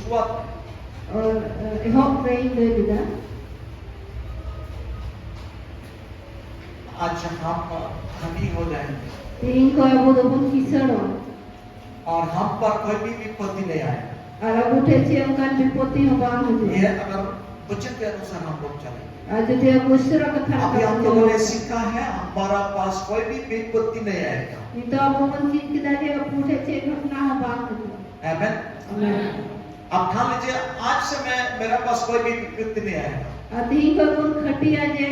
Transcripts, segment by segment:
शुरुआत और ehok praying dari kita. आज हम धनी हो जाएंगे Tingin ko abu dobun kisaro. और हम पर कोई भी विपत्ति नहीं आएगा। Arabu teci angkan bipoti hobang ये huje. अगर वचन के अनुसार हम लोग चलें। Aja dia kusura katha. अभी हम लोगों ने सीखा है हमारा पास कोई भी विपत्ति नहीं आएगा। Itu abu mungkin kita dia abu teci घटना hobang huje. आमेन। अब ठान लीजिए आज से मेरा पास कोई भी विपत्ति नहीं आएगा। Tingin ko pun khati aja.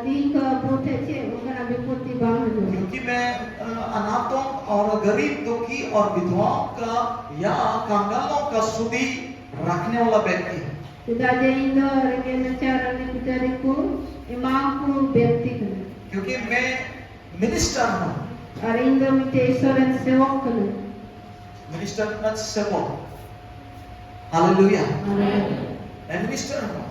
Tingin ko abu teci angkan bipoti bang huje. क्योंकि मैं अनाथों और गरीब दुखी और विधवाओं का या कंगालों का सुधि रखने वाला व्यक्ति है। Kita aja Indo orang cara ni kita riku imamku व्यक्ति kan. क्योंकि मैं मिनिस्टर हूँ। Hari Indo minta isoran sewak kan. Minister मत सेवक। हालेलुया। मैं मिनिस्टर हूँ।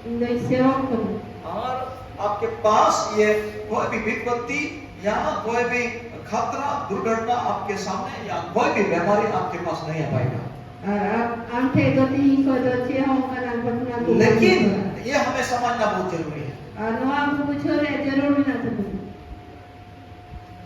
Indo sewak kan. और आपके पास ये कोई भी विपत्ति या कोई भी खतरा दुर्घटना आपके सामने या कोई भी बीमारी आपके पास नहीं आ पाएगा। Ante goti ko do che hong kana घटना को. लेकिन ये हमें समझना बहुत जरूरी है। Anu aku chore जरूर ना तो.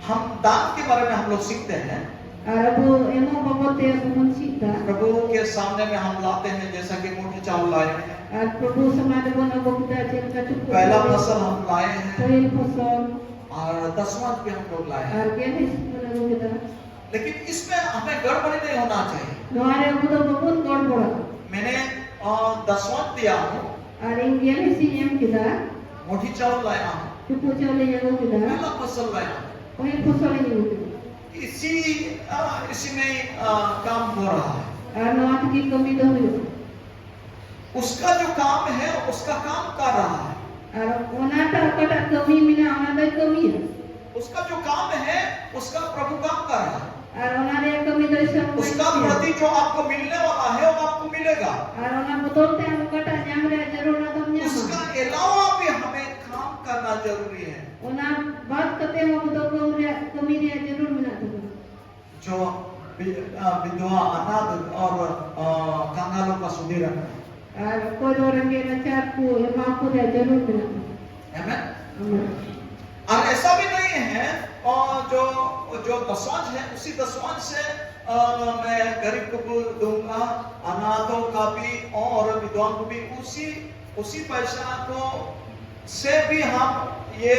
हम दान के बारे में हम लोग सीखते हैं। Arabu emo babote aku mencipta. प्रभु के सामने में हम लाते हैं जैसा कि मुट्ठी चावल लाए हैं। Prabhu समाज बना बकुदा चिंता चुप. पहला फसल हम लाए हैं Koil फसल. और दसवां भी हम लोग लाए हैं। Argen is बना बकुदा. लेकिन इसमें हमें गड़बड़ी नहीं होना चाहिए। Noare aku do bakun gor bora. मैंने दसवां दिया हूँ, Argen is yam kita. मुट्ठी चावल लाया हूँ, Cupu chole yang kita. पहला फसल लाया हूँ। Koil फसल yang kita. इसी में काम हो रहा है। Anu aku ki kami do hu. उसका जो काम है उसका काम कर रहा है। Onata kata kami mina onada kami. उसका जो काम है उसका प्रभु काम कर रहा है। Onare kami do isam. उसका प्रति जो आपको मिलने वाला है वो आपको मिलेगा। Ona betul te anu kata nyamre jarur na tom nyam. उसका अलावा भी हमें काम करना जरूरी है। Ona बात kate mo betul kami dia jarur mina tu. जो विधवा अनाथ और कंगालों का सुधि रखना। Koi orang ke nacar ku emang ku dia jarur mina. आमेन। और ऐसा भी नहीं है और जो दसवांश है उसी दसवांश से मैं गरीब को दूंगा, अनाथों का भी और विधवाओं को भी उसी पैसा को से भी हम ये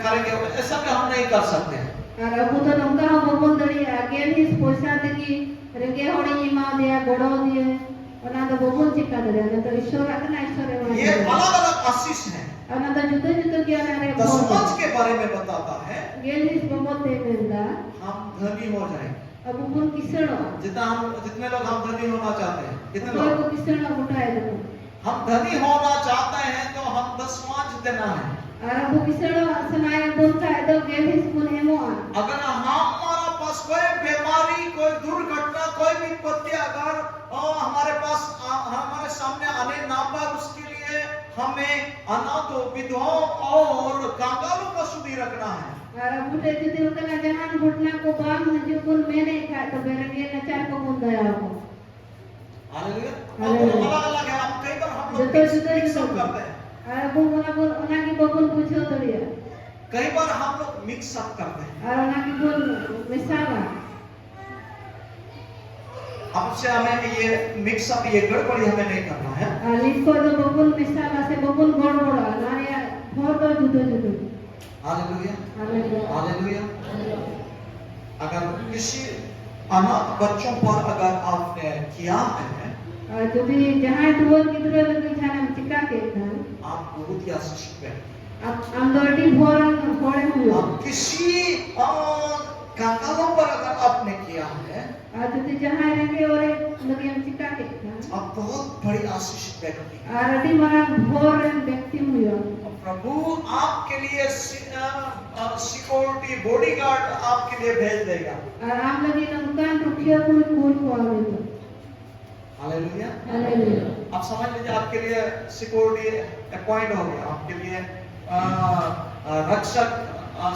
करेंगे, ऐसा भी हम नहीं कर सकते। Aku tu nongka bapun dari agen his poisa tegi renge hori ima dia godo dia. Ona tu bapun cipta dari ana tu ishwar akan ishwar ewan. ये अलग-अलग आशीष है। Ana tu juda ज्ञान है. दसवांश के बारे में बताता है Agen his bapun te menda. हम धनी हो जाएंगे। Abu pun kisano. जितने लोग हम धनी होना चाहते हैं, कितने Koi लोग ko kisano utai tu. हम धनी होना चाहते हैं तो हम दसवांश देना है। Arabu kisano sanaya bonta itu agen his pun emoan. अगर हमारा पास कोई बीमारी, कोई दुर्घटना, कोई विपत्ति अगर हमारे पास हमारे सामने आने ना पाए, उसके लिए हमें अनाथों, विधवाओं और कंगालों का सुधि रखना है। Arabu te jadi ukana jangan घटना को बांग हजू pun मैंने कहा तो बेरंगे नचार को मुंदा याको. हालेलुया। अलग-अलग है, हम कई बार हम लोग मिक्स अप करते हैं। Arabu mana pun ona ki bapun pucho tu dia. कई बार हम लोग मिक्स अप करते हैं। Ona ki pun misala. अब से हमें ये मिक्स अप, ये गड़बड़ी हमें नहीं करना है। Liko tu bapun misala se bapun gor-gor. Naya photo judo-judo. Hallelujah. Haleluya. Hallelujah. अगर किसी अनाथ बच्चों पर अगर आपने किया है, Jadi jangan dua kita lagi jangan cakap kita. आप बहुत ही आशीषित हैं। Amdordi foran foran huyo. आप किसी कंगालों पर अगर आपने किया है, Jadi jangan lagi orang lagi yang cakap kita. आप बहुत बड़ी आशीषित व्यक्ति हैं। Arati mana foran victim huyo. प्रभु आपके लिए सिक्योरिटी बॉडीगार्ड आपके लिए भेज देगा। Am lagi nangkan rukia pun ko awe. Hallelujah. Haleluya. आप समझ लीजिए आपके लिए सिक्योरिटी अपॉइंट हो गया, आपके लिए रक्षक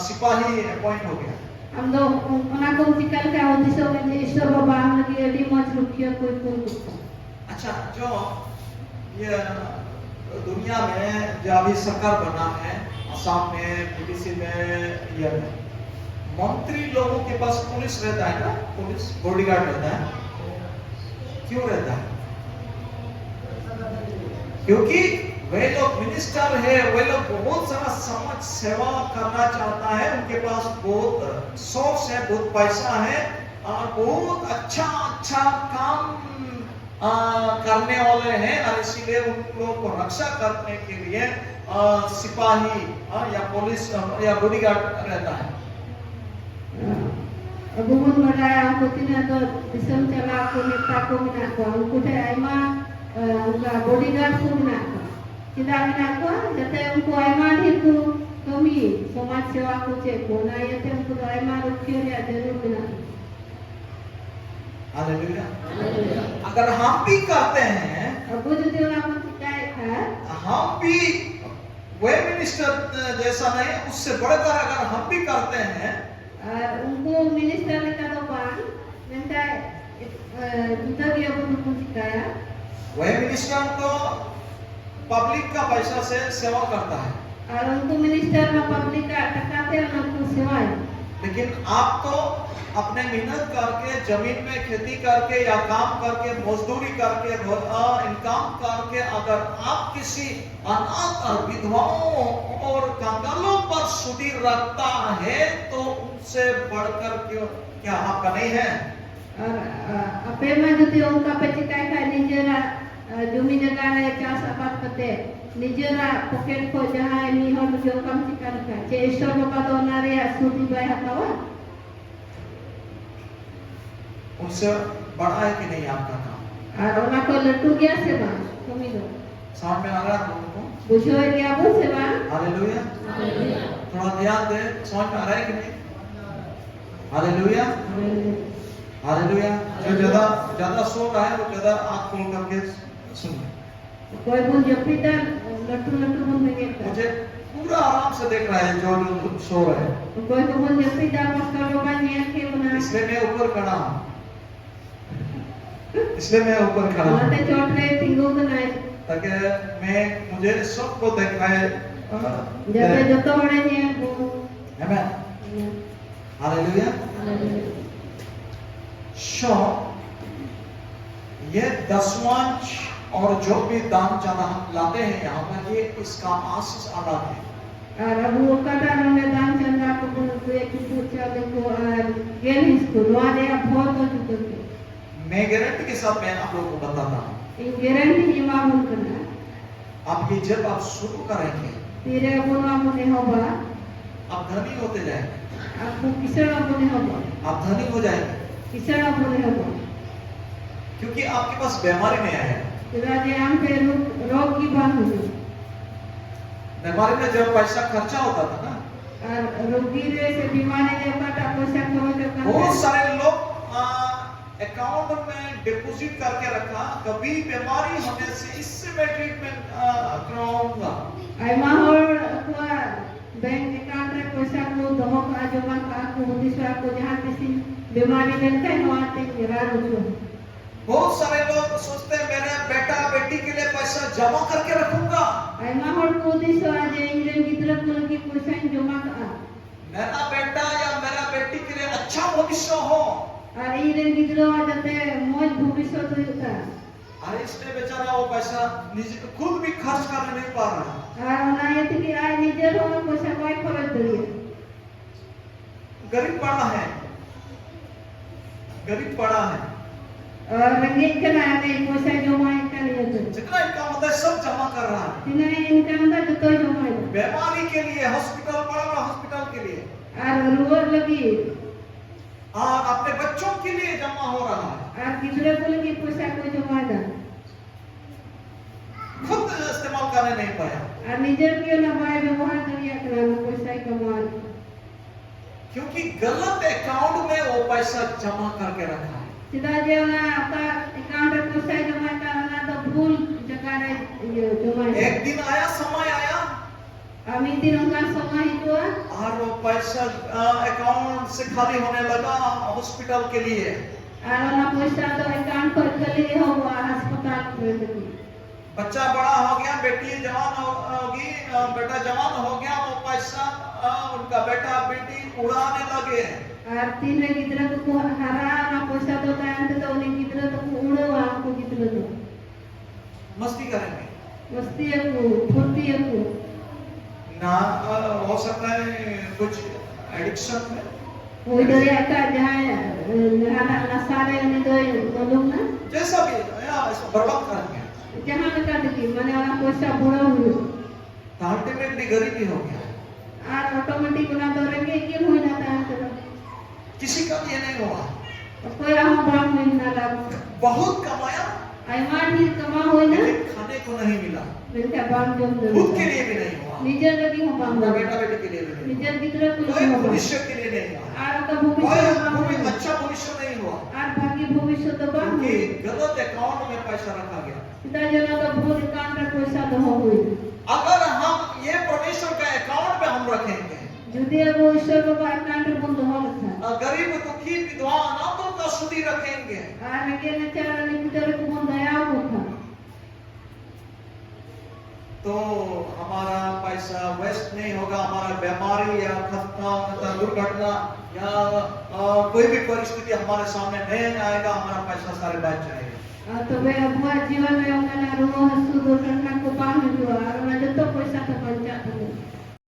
सिपाही अपॉइंट हो गया। am do ona ko cikal ka hodiso me je ishwar baba am lagi adi moj rukhiya koi koi अच्छा, जो ये दुनिया में जो अभी सरकार बना है, असम में, बीडीसी में, ये मंत्री लोगों के पास पुलिस रहता है ना, पुलिस बॉडीगार्ड रहता है। क्यों रहता है? क्योंकि वे लोग मिनिस्टर है, वे लोग बहुत सारा समाज सेवा करना चाहता है, उनके पास बहुत सोर्स है, बहुत पैसा है और बहुत अच्छा अच्छा काम करने वाले हैं और इसीलिए उन लोगों को रक्षा करने के लिए सिपाही या पुलिस या बॉडीगार्ड रहता है। Gubun maraya ko tinato isang chala ko neta ko minako ang kuda ay ma uga bodyguard ko minako sila minako jate unko ay ma hitu kami samaj sewa ko che ko na yate unko ay ma rukhiyo ya jarur minako hallelujah. अगर हम भी करते हैं, अब जो देवना को सिखाया था हम भी वे मिनिस्टर जैसा नहीं, उससे बढ़कर अगर हम भी करते हैं, उनको मिनिस्टर ने कहा तो पान मैंने दूसरा भी अब उनको सिखाया वह मिनिस्टर तो पब्लिक का पैसा से सेवा करता है और उनको मिनिस्टर में पब्लिक का टकाते हैं उनको सेवा है। लेकिन आप तो अपने मेहनत करके जमीन में खेती करके या काम करके मजदूरी करके इनकम करके अगर आप किसी अनाथ और विधवाओं और कंगालों पर सुधीर रखता है तो उनसे बढ़कर क्यों क्या आपका नहीं है? और अपने में जो थी उनका पेचिकाई का निजरा जमी जगह ने चास आबाद करते निजरा पॉकेट को जहाँ निहर जो कम चिकन का चेष्टा बाबा तो नारे सुधी बाय हटावा उनसे बड़ा है कि नहीं आपका काम? और उन्हें को लट्टू गया सेवा कमी दो समझ में आ रहा है लोगों को? बुझो गया वो सेवा हालेलुया। थोड़ा ध्यान दे, समझ में आ रहा है कि नहीं? Hallelujah hallelujah. जो ज्यादा सो रहा है वो ज्यादा आँख खोल करके सुन। कोई बुन जपीता लट्टू लट्टू बुन में गया मुझे पूरा आराम से देख रहा है जो सो रहे हैं। कोई तो बुन जपीता मस्का बाबा ने के बना इसलिए मैं ऊपर खड़ा हूँ, इसलिए मैं ऊपर खड़ा हूँ बोलते चोट रहे तिंगो बनाए ताकि मैं मुझे सबको दिखाए जब जो तो बड़े हैं वो आमेन हालेलुया। शो ये दसवांश और जो भी दान चंदा हम लाते हैं यहाँ पर, ये इसका आशीष अलग है। और अब वो कटा ने दान चंदा को बोलते हैं कि कुछ देखो और गेल इसको द्वारे बहुत हो चुके मैं गारंटी के साथ मैं आप लोगों को बताता हूँ, इन गारंटी ये मालूम करना आप ये जब आप शुरू करेंगे तेरे गुना मुने होगा आप धनी होते जाएंगे, आपको किसरा मुने होगा आप धनी हो जाएंगे किसरा मुने होगा क्योंकि आपके पास बीमारी नहीं आएगा। राजे आम पे रोग की बात हुई बीमारी में जब पैसा खर्चा होता था ना, और रोगी से बीमारी ने काटा पैसा खर्च बहुत सारे लोग अकाउंट में डिपॉजिट करके रखा, कभी बीमारी होने से इससे मैं ट्रीटमेंट कराऊंगा। आइमा और अथवा बैंक अकाउंट में पैसा को दहो का जमा का को दूसरा को जहाँ किसी बीमारी मिलता है वहाँ तक गिरा दो। बहुत सारे लोग सोचते हैं मेरे बेटा बेटी के लिए पैसा जमा करके रखूंगा। आइमा और को दूसरा जे इंग्रज गिद्र को की पैसा जमा का मेरा बेटा या मेरा बेटी के लिए अच्छा भविष्य हो। और इंग्रज गिद्र जाते मौज भविष्य तो होता अरे इसने बेचारा वो पैसा खुद भी खर्च कर नहीं पा रहा। और ना ये कि आज निजर हो पैसा कोई खर्च करिए गरीब पड़ा है, गरीब पड़ा है और रंगीन का ना नहीं पैसा जमा का नहीं है जितना इनका मतलब सब जमा कर रहा है तिने इनका अंदर जो तो जमा है बीमारी के लिए, हॉस्पिटल बड़ा हॉस्पिटल के लिए और रोड लगी और अपने बच्चों के लिए जमा हो रहा है। और किधर को लगी पैसा को जमा था खुद इस्तेमाल करने नहीं पाया और निजर के ना भाई व्यवहार करिया कराना पैसा कमा क्योंकि गलत अकाउंट में वो पैसा जमा करके रखा है। सीधा जो ना आपका अकाउंट में पैसा जमा करना तो भूल जगह रे जमा एक दिन आया, समय आया Amin tinongkan sama itu और वो पैसा अकाउंट से खाली होने लगा हॉस्पिटल के लिए। Arona पैसा तो account पर कली हुआ अस्पताल में बच्चा बड़ा हो गया, बेटी जवान होगी, बेटा जवान हो गया, वो पैसा उनका बेटा बेटी उड़ाने लगे। Arti le gidra tu hara na पैसा तो टाइम तो उन्हें gidra तो उड़ो आपको gidra तो मस्ती करेंगे मस्ती को फुर्ती को ना, हो सकता है कुछ एडिक्शन में वो दो या का जहाँ ना सारे उन्हें दो लोग ना जैसा भी इसको बर्बाद करेंगे, जहाँ लगा देखी मैंने वाला पैसा बुरा हुआ अल्टीमेटली गरीबी हो गया। और ऑटोमेटिक ना दौड़ेंगे कि हो जाता है तो किसी का ये नहीं हुआ, कोई हम बाप में ना लगा बहुत कमाया आईमान ही कमा हुई ना लेकिन खाने को नहीं मिला, मेरे बाप जो खुद के लिए भी नहीं हुआ, निजर लगी हो बाप अपना बेटा बेटी के लिए भी नहीं निजर किधर हुआ, कोई भविष्य के लिए नहीं हुआ, और का कोई भविष्य अच्छा भविष्य नहीं हुआ, और भाग्य भविष्य तो बाप क्योंकि गलत अकाउंट में पैसा रखा गया। सीधा जना तो भूल कांड का पैसा तो हो गई अगर हम ये परमेश्वर का अकाउंट में हम रखेंगे, जुदे वो ईश्वर का कांड बंद हो था गरीब दुखी विधवा अनाथों का सुधि रखेंगे, और के ने चार ने किधर को बंद दया को था तो हमारा पैसा वेस्ट नहीं होगा, हमारा बीमारी या खतना दुर्घटना या कोई भी परिस्थिति हमारे सामने नहीं आएगा, हमारा पैसा सारे बच जाएगा। तो वे बुआ जीवन में उन्हें रोह हंसू दुर्घटना को पार हुआ और मैं जो तो पैसा तो बच जाता है